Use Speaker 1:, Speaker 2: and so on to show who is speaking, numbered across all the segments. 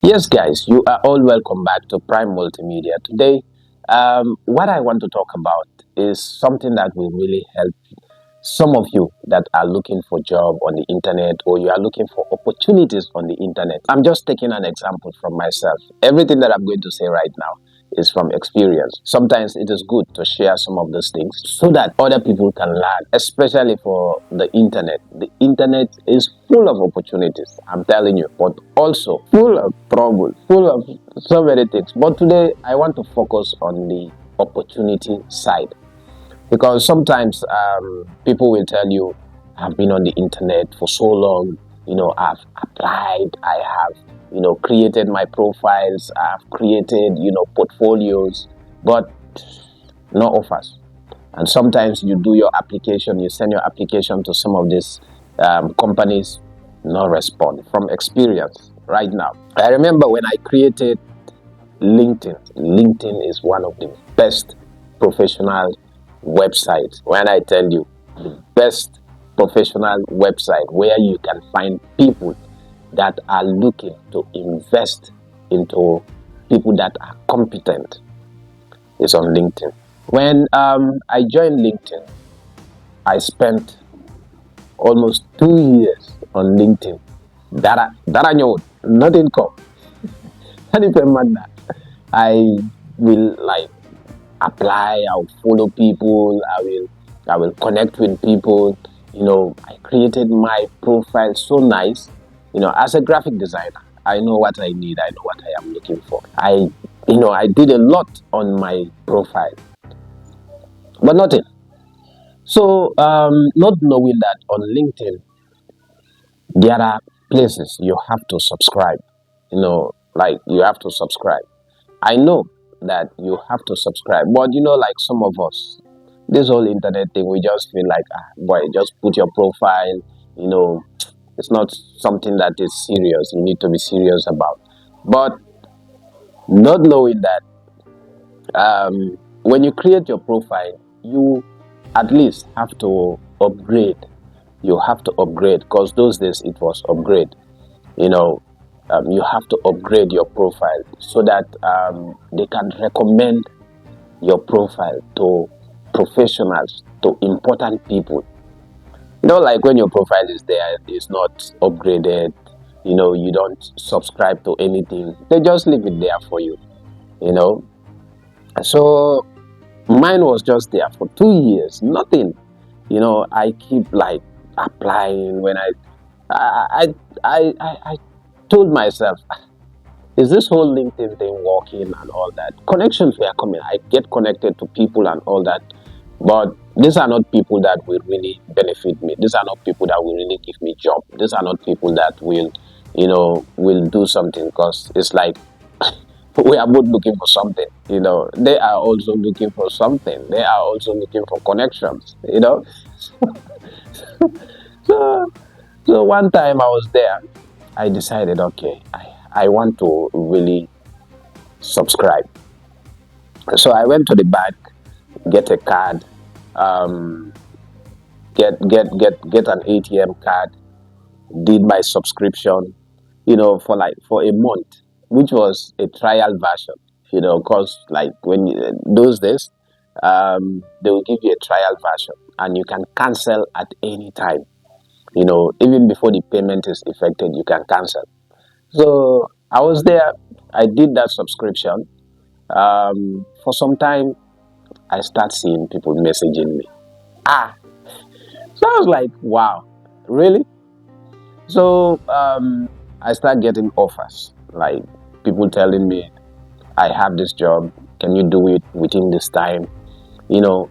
Speaker 1: Yes, guys, you are all welcome back to Prime Multimedia. Today, what I want to talk about is something that will really help some of you that are looking for job on the internet or you are looking for opportunities on the internet. I'm just taking an example from myself. Everything that I'm going to say right now is from experience. Sometimes it is good to share some of those things so that other people can learn, especially for the internet. The internet is full of opportunities, I'm telling you, but also full of trouble, full of so many things. But today I want to focus on the opportunity side because sometimes people will tell you, I've been on the internet for so long, I've applied, I have, created my profiles, I've created, portfolios, but no offers. And sometimes you do your application, you send your application to some of these companies, no respond from experience right now. I remember when I created LinkedIn. LinkedIn is one of the best professional websites. When I tell you the best professional website where you can find people that are looking to invest into people that are competent is on LinkedIn. When I joined LinkedIn, I spent almost 2 years on LinkedIn. Dara ñëwul, nothing come. I will like apply, I'll follow people, I will connect with people. I created my profile so nice. As a graphic designer, I know what I need, I know what I am looking for. I did a lot on my profile, but nothing. So not knowing that on LinkedIn there are places you have to subscribe. Like you have to subscribe. I know that you have to subscribe, but like some of us, this whole internet thing, we just feel like, boy, just put your profile. You know, it's not something that is serious. You need to be serious about. But not knowing that, when you create your profile, you at least have to upgrade. You have to upgrade because those days it was upgrade. You know, you have to upgrade your profile so that they can recommend your profile to professionals, to important people. Like when your profile is there, it's not upgraded, you don't subscribe to anything, they just leave it there for you, you know. So mine was just there for 2 years, nothing. I keep like applying when I told myself, is this whole LinkedIn thing working and all that? Connections were coming. I get connected to people and all that. But these are not people that will really benefit me. These are not people that will really give me job. These are not people that will do something because it's like we are both looking for something. They are also looking for something. They are also looking for connections. So, so one time I was there, I decided, okay, I want to really subscribe. So I went to the bank, get a card, um, get an ATM card, did my subscription, for a month, which was a trial version. Because like those days, they will give you a trial version, and you can cancel at any time. Even before the payment is effected, you can cancel. So I was there. I did that subscription. For some time, I start seeing people messaging me. Ah, so I was like, wow, really? So I start getting offers, like people telling me, I have this job. Can you do it within this time?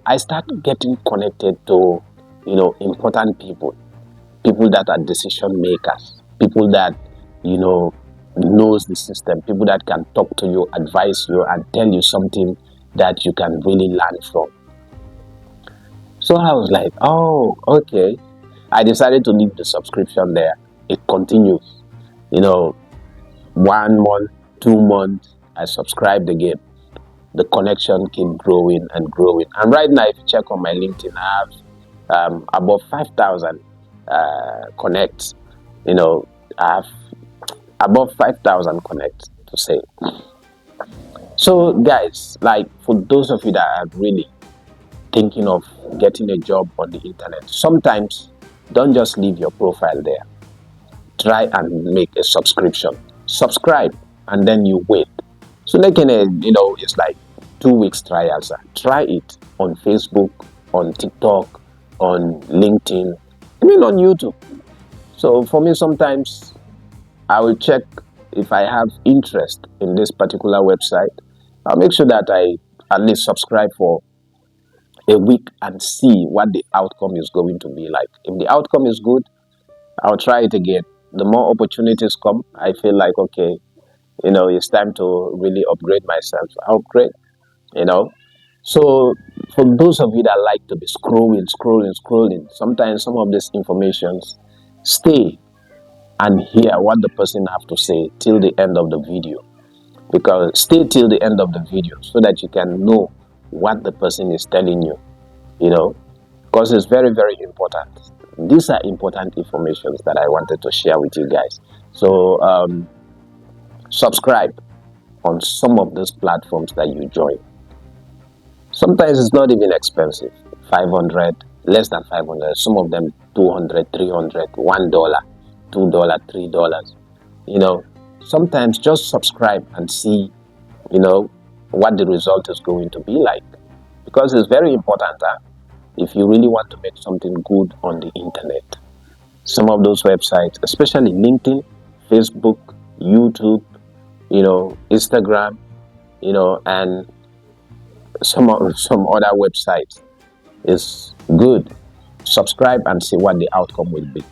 Speaker 1: I start getting connected to, important people, people that are decision makers, people that, knows the system, people that can talk to you, advise you, and tell you something that you can really learn from. So I was like, oh, okay. I decided to leave the subscription there. It continues. 1 month, 2 months, I subscribed again. The connection keep growing and growing. And right now, if you check on my LinkedIn, I have above 5,000 connects. I have above 5,000 connect to say. So guys, like for those of you that are really thinking of getting a job on the internet, sometimes don't just leave your profile there. Try and make a subscription. Subscribe and then you wait. So like it's like 2 weeks trial, sir. Try it on Facebook, on TikTok, on LinkedIn, even on YouTube. So for me, sometimes I will check if I have interest in this particular website. I'll make sure that I at least subscribe for a week and see what the outcome is going to be like. If the outcome is good, I'll try it again. The more opportunities come, I feel like, okay, it's time to really upgrade myself. Upgrade, you know. So for those of you that like to be scrolling, sometimes some of these informations, stay and hear what the person have to say till the end of the video. Because stay till the end of the video so that you can know what the person is telling you, because it's very, very important. These are important informations that I wanted to share with you guys. So subscribe on some of those platforms that you join. Sometimes it's not even expensive. 500, less than 500, some of them 200, 300, $1, $2, $3. Sometimes just subscribe and see, what the result is going to be like. Because it's very important if you really want to make something good on the internet. Some of those websites, especially LinkedIn, Facebook, YouTube, Instagram, and some other websites is good. Subscribe and see what the outcome will be.